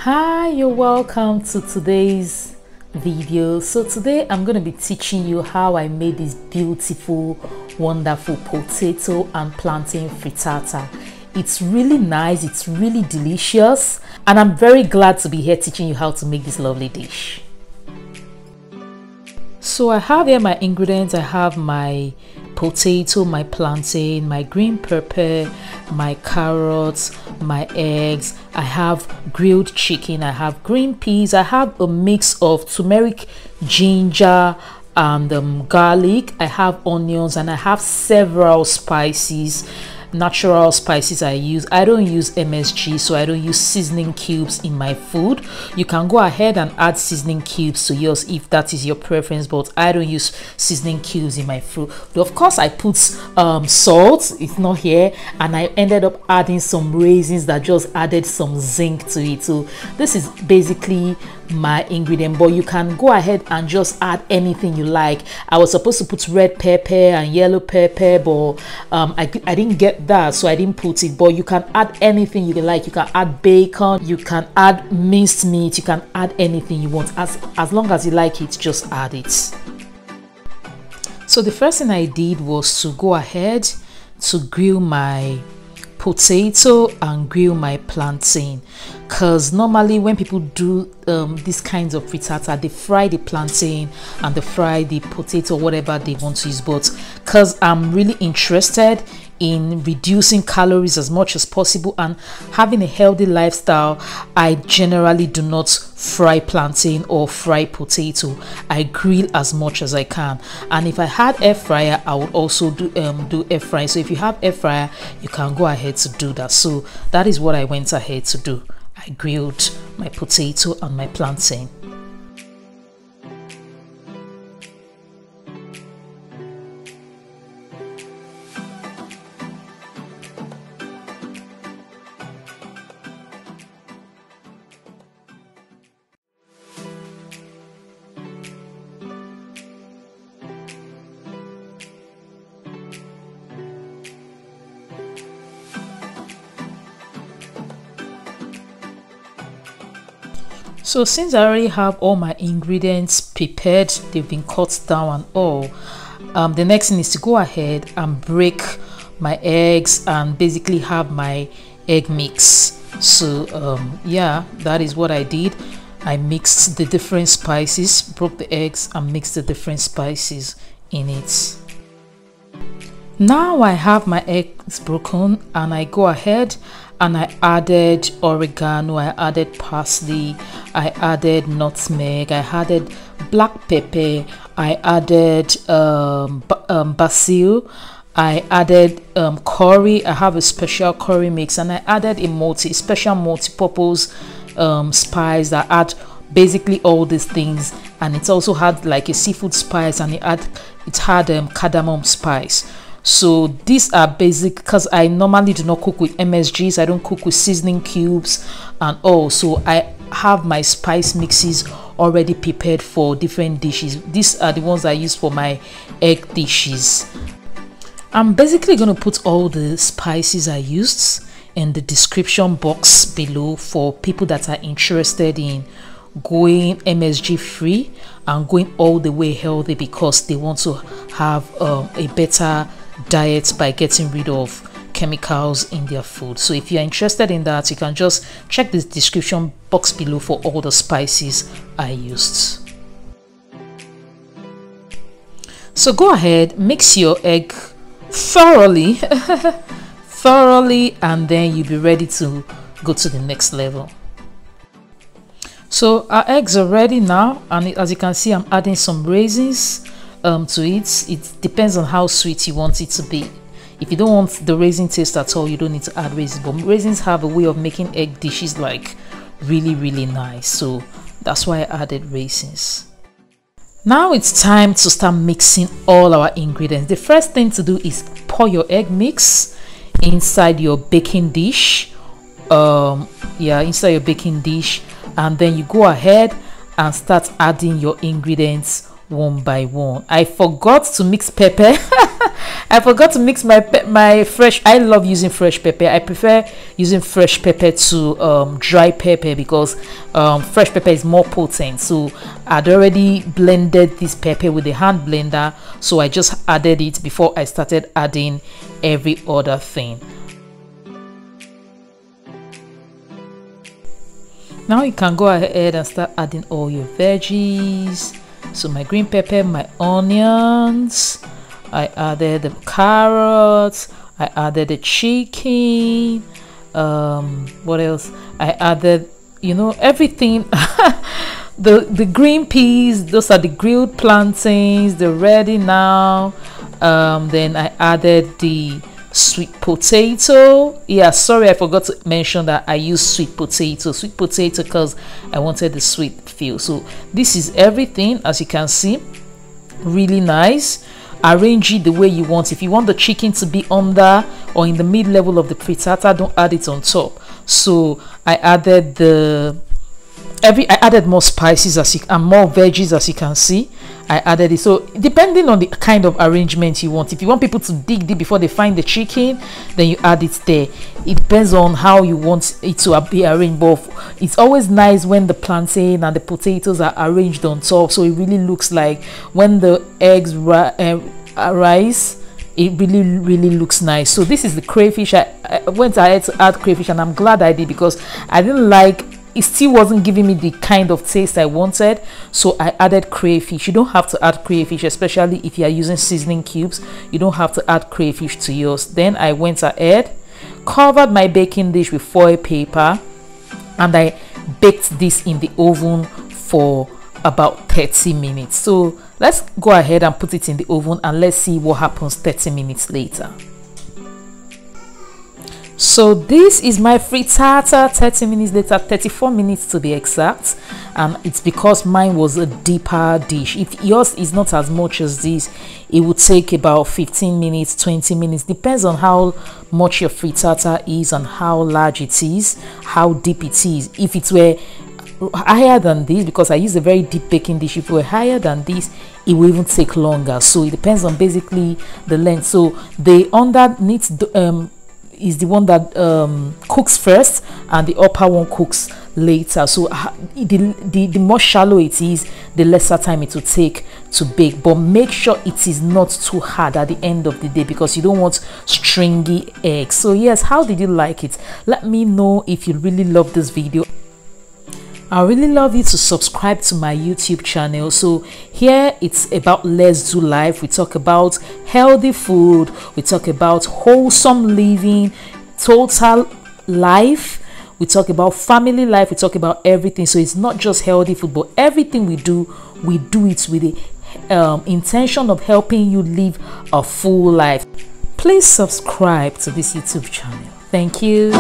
Hi, you're welcome to today's video. So today I'm going to be teaching you how I made this beautiful, wonderful potato and plantain frittata. It's really nice, it's really delicious, and I'm very glad to be here teaching you how to make this lovely dish. So I have here my ingredients. I have my potato, my plantain, my green pepper, my carrots, my eggs. I have grilled chicken, I have green peas, I have a mix of turmeric, ginger and garlic. I have onions, and I have several spices, natural spices I use. I don't use MSG, so I don't use seasoning cubes in my food. You can go ahead and add seasoning cubes to yours if that is your preference, but I don't use seasoning cubes in my food. But of course I put salt, it's not here, and I ended up adding some raisins that just added some zinc to it. So this is basically my ingredient, but you can go ahead and just add anything you like. I was supposed to put red pepper and yellow pepper, but I didn't get that, so I didn't put it. But you can add anything you like. You can add bacon, you can add minced meat, you can add anything you want. As long as you like it, just add it. So the first thing I did was to go ahead to grill my potato and grill my plantain, because normally when people do these kinds of frittata, they fry the plantain and they fry the potato, whatever they want to use. But because I'm really interested in reducing calories as much as possible and having a healthy lifestyle, I generally do not fry plantain or fry potato. I grill as much as I can, and if I had air fryer, I would also do air fry. So if you have air fryer, you can go ahead to do that. So that is what I went ahead to do. I grilled my potato and my plantain. So since I already have all my ingredients prepared, they've been cut down and all, the next thing is to go ahead and break my eggs and basically have my egg mix. So yeah, that is what I did. I mixed the different spices, broke the eggs and mixed the different spices in it. Now I have my eggs broken, and I go ahead and I added oregano, I added parsley, I added nutmeg, I added black pepper, I added basil, I added curry. I have a special curry mix, and I added a special multi-purpose spice that add basically all these things, and it also had like a seafood spice, and it had cardamom spice. So these are basic, because I normally do not cook with MSGs. I don't cook with seasoning cubes and all, so I have my spice mixes already prepared for different dishes. These are the ones I use for my egg dishes. I'm basically going to put all the spices I used in the description box below for people that are interested in going MSG free and going all the way healthy, because they want to have a better diet by getting rid of chemicals in their food. So if you're interested in that, you can just check the description box below for all the spices I used. So go ahead, mix your egg thoroughly and then you'll be ready to go to the next level. So our eggs are ready now, and as you can see, I'm adding some raisins to it. It depends on how sweet you want it to be. If you don't want the raisin taste at all, you don't need to add raisins, but raisins have a way of making egg dishes like really nice, so that's why I added raisins. Now it's time to start mixing all our ingredients. The first thing to do is pour your egg mix inside your baking dish. Inside your baking dish, and then you go ahead and start adding your ingredients one by one. I forgot to mix pepper I forgot to mix my fresh. I love using fresh pepper. I prefer using fresh pepper to dry pepper because fresh pepper is more potent. So I'd already blended this pepper with the hand blender, so I just added it before I started adding every other thing. Now you can go ahead and start adding all your veggies. So my green pepper, my onions, I added the carrots, I added the chicken, what else? I added, you know, everything. the green peas, those are the grilled plantains, they're ready now. Then I added the sweet potato. Yeah, sorry, I forgot to mention that I use sweet potato because I wanted the sweet feel. So this is everything, as you can see, really nice. Arrange it the way you want. If you want the chicken to be under or in the mid level of the frittata, don't add it on top. So I added I added more spices and more veggies, as you can see. I added it. So depending on the kind of arrangement you want, if you want people to dig deep before they find the chicken, then you add it there. It depends on how you want it to be arranged, but it's always nice when the plantain and the potatoes are arranged on top, so it really looks like when the eggs rise, it really looks nice. So this is the crayfish. I went ahead to add crayfish, and I'm glad I did because I didn't like it, still wasn't giving me the kind of taste I wanted, so I added crayfish. You don't have to add crayfish, especially if you are using seasoning cubes. You don't have to add crayfish to yours. Then I went ahead, covered my baking dish with foil paper, and I baked this in the oven for about 30 minutes. So let's go ahead and put it in the oven and let's see what happens 30 minutes later. So this is my frittata 30 minutes later, 34 minutes to be exact, and it's because mine was a deeper dish. If yours is not as much as this, it would take about 15 minutes, 20 minutes, depends on how much your frittata is and how large it is, how deep it is. If it were higher than this, because I use a very deep baking dish, if it were higher than this, it will even take longer. So it depends on basically the length. So the underneath is the one that cooks first, and the upper one cooks later. So the more shallow it is, the lesser time it will take to bake. But make sure it is not too hard at the end of the day, because you don't want stringy eggs. So yes, how did you like it? Let me know if you really love this video. I really love you to subscribe to my YouTube channel. So here it's about Let's Do Life. We talk about healthy food, we talk about wholesome living, total life, we talk about family life, we talk about everything. So it's not just healthy food, but everything we do it with the intention of helping you live a full life. Please subscribe to this YouTube channel. Thank you.